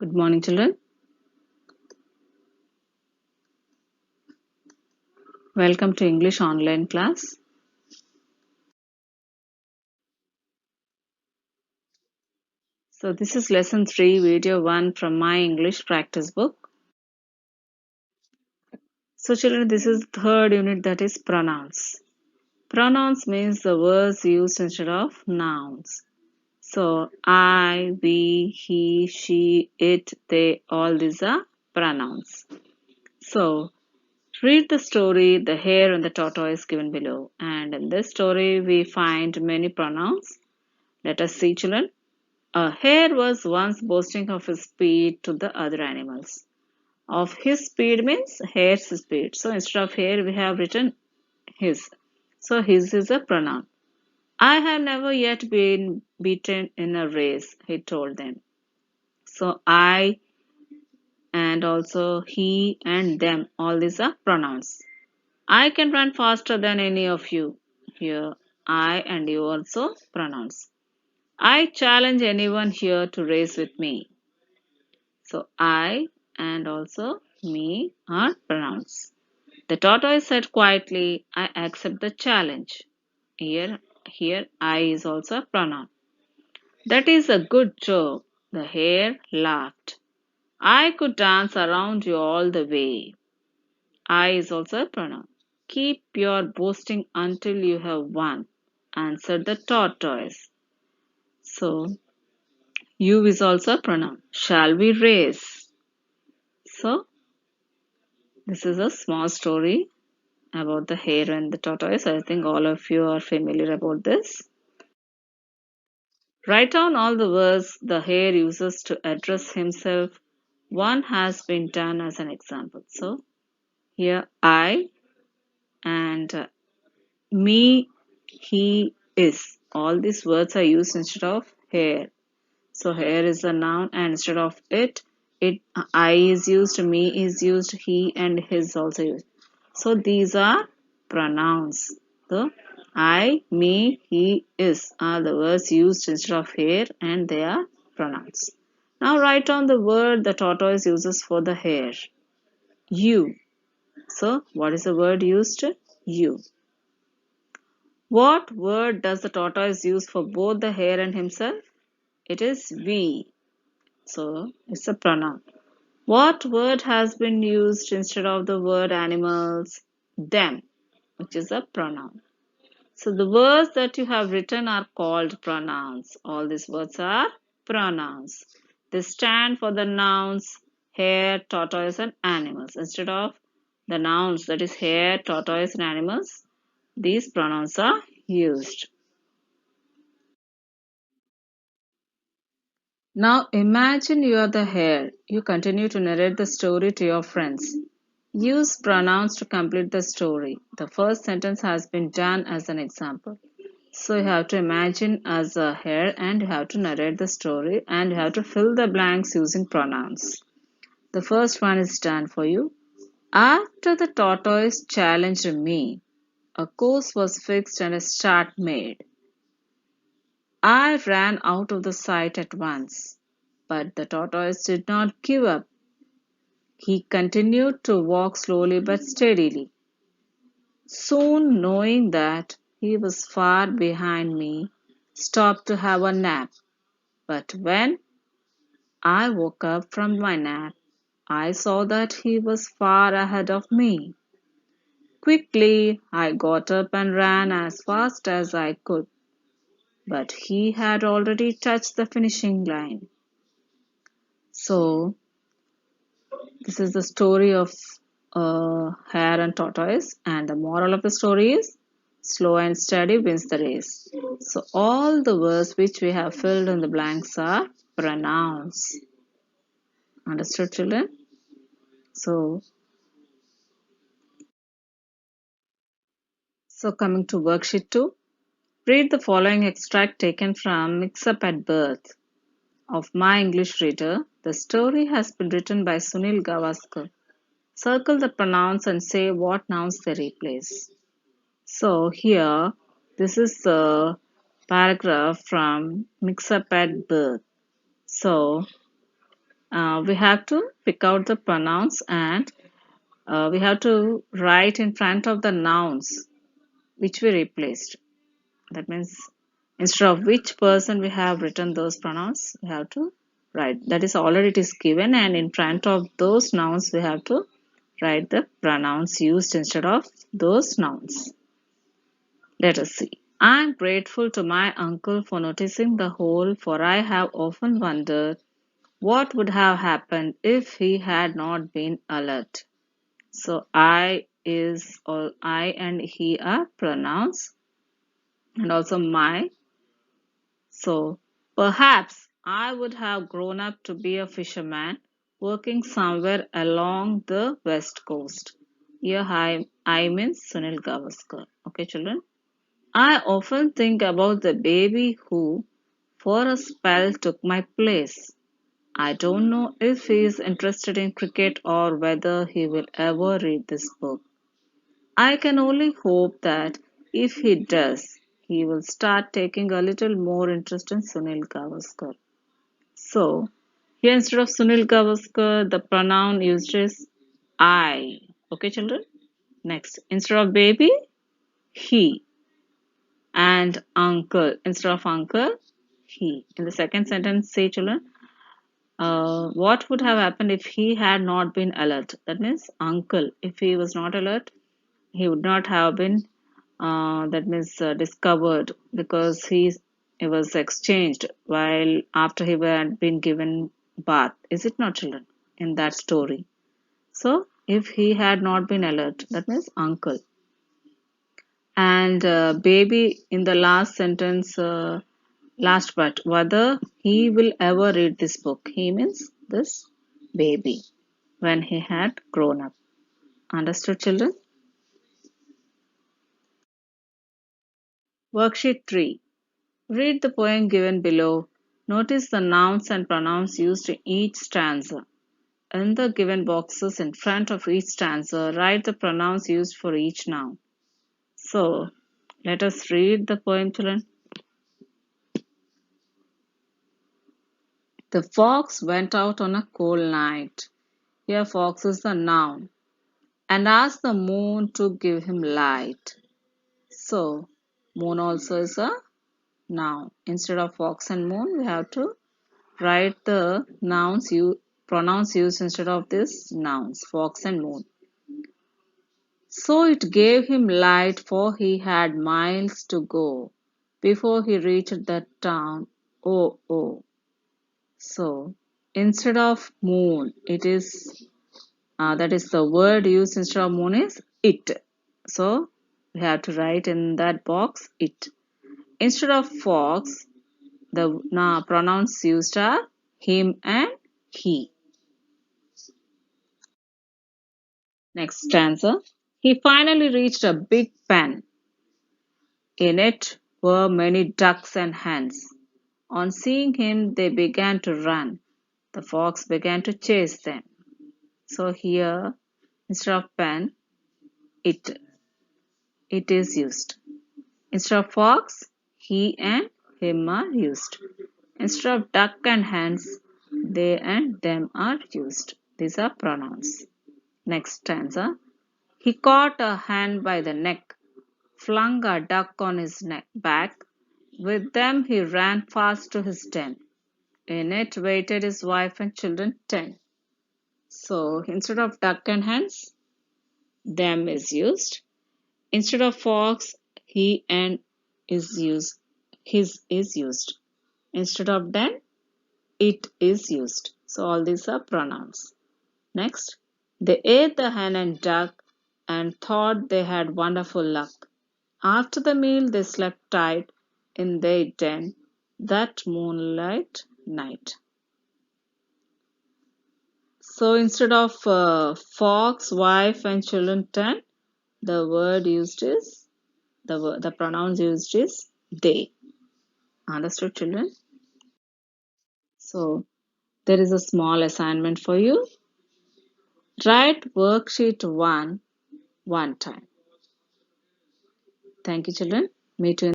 Good morning, children. Welcome to English online class. So, this is lesson 3, video 1 from my English practice book. So, children, this is third unit, that is pronouns. Pronouns means the words used instead of nouns. So, I, we, he, she, it, they, all these are pronouns. So, read the story, The Hare and the Tortoise given below. And in this story, we find many pronouns. Let us see, children. A hare was once boasting of his speed to the other animals. Of his speed means hare's speed. So instead of hare, we have written his. So his is a pronoun. I have never yet been beaten in a race, he told them. So I and also he and them, all these are pronouns. I can run faster than any of you. Here, I and you also pronouns. I challenge anyone here to race with me. So I and also me are pronouns. The tortoise said quietly, I accept the challenge. Here I is also a pronoun. That is a good joke. The hare laughed. I could dance around you all the way. I is also a pronoun. Keep your boasting until you have won, answered the tortoise. So you is also a pronoun. Shall we race? So this is a small story about the hare and the tortoise. I think all of you are familiar about this. Write down all the words the hare uses to address himself. One has been done as an example. So here I and me, he, is. All these words are used instead of hare. So hare is a noun and instead of it I is used, me is used, he and his also used. So these are pronouns. The I, me, he, is are the words used instead of here and they are pronouns. Now write down the word the tortoise uses for the hare. You. So what is the word used? You. What word does the tortoise use for both the hare and himself? It is we. So it's a pronoun. What word has been used instead of the word animals? Them, which is a pronoun. So the words that you have written are called pronouns. All these words are pronouns. They stand for the nouns hare, tortoise, and animals. Instead of the nouns, that is hare, tortoise, and animals, these pronouns are used. Now imagine you are the hare. You continue to narrate the story to your friends. Use pronouns to complete the story. The first sentence has been done as an example. So you have to imagine as a hare and you have to narrate the story and you have to fill the blanks using pronouns. The first one is done for you. After the tortoise challenged me, a course was fixed and a start made. I ran out of the sight at once, but the tortoise did not give up. He continued to walk slowly but steadily. Soon, knowing that he was far behind me, stopped to have a nap. But when I woke up from my nap, I saw that he was far ahead of me. Quickly, I got up and ran as fast as I could, but he had already touched the finishing line. So, this is the story of hare and tortoise, and the moral of the story is slow and steady wins the race. So, all the words which we have filled in the blanks are pronouns. Understood, children? So, coming to worksheet 2, read the following extract taken from Mix Up at Birth of My English Reader. The story has been written by Sunil Gavaskar. Circle the pronouns and say what nouns they replace. So here, this is the paragraph from Mix Up at Birth. So We have to pick out the pronouns and we have to write in front of the nouns which we replaced. That means instead of which person we have written those pronouns, we have to write. That is already it is given, and in front of those nouns we have to write the pronouns used instead of those nouns. Let us see. I am grateful to my uncle for noticing the hole, for I have often wondered what would have happened if he had not been alert. So I is or I and he are pronouns, and also my. So perhaps I would have grown up to be a fisherman working somewhere along the west coast. Here I means Sunil Gavaskar. Okay, children. I often think about the baby who, for a spell, took my place. I don't know if he is interested in cricket or whether he will ever read this book. I can only hope that if he does, he will start taking a little more interest in Sunil Gavaskar. So, here instead of Sunil Gavaskar, the pronoun used is I. Okay, children? Next, instead of baby, he. And uncle, instead of uncle, he. In the second sentence, say, children, what would have happened if he had not been alert? That means uncle. If he was not alert, he would not have been discovered because he was exchanged while after he had been given bath. Is it not, children, in that story? So if he had not been alert, that means uncle. And baby in the last sentence, last but whether he will ever read this book, he means this baby when he had grown up. Understood, children? Worksheet 3. Read the poem given below. Notice the nouns and pronouns used in each stanza. In the given boxes in front of each stanza, write the pronouns used for each noun. So, let us read the poem, children. The fox went out on a cold night. Here, fox is the noun. And asked the moon to give him light. So, moon also is a noun. Instead of fox and moon, we have to write the pronouns used instead of these nouns, fox and moon. So it gave him light, for he had miles to go before he reached the town. Oh, oh. So instead of moon, it is that is the word used instead of moon is it. So we have to write in that box it. Instead of fox, the pronouns used are him and he. Next stanza. He finally reached a big pen. In it were many ducks and hens. On seeing him, they began to run. The fox began to chase them. So here, instead of pen, it it is used. Instead of fox, he and him are used. Instead of duck and hens, they and them are used. These are pronouns. Next stanza. He caught a hen by the neck, flung a duck on his back. With them he ran fast to his den. In it waited his wife and children 10. So instead of duck and hens, them is used. Instead of fox, he and is used. His is used. Instead of den, it is used. So all these are pronouns. Next, they ate the hen and duck and thought they had wonderful luck. After the meal, they slept tight in their den that moonlight night. So instead of fox, wife, and children 10, the word used is the pronouns used is they. Understood, children? So there is a small assignment for you. Write worksheet 1 one time. Thank you, children. Meet you in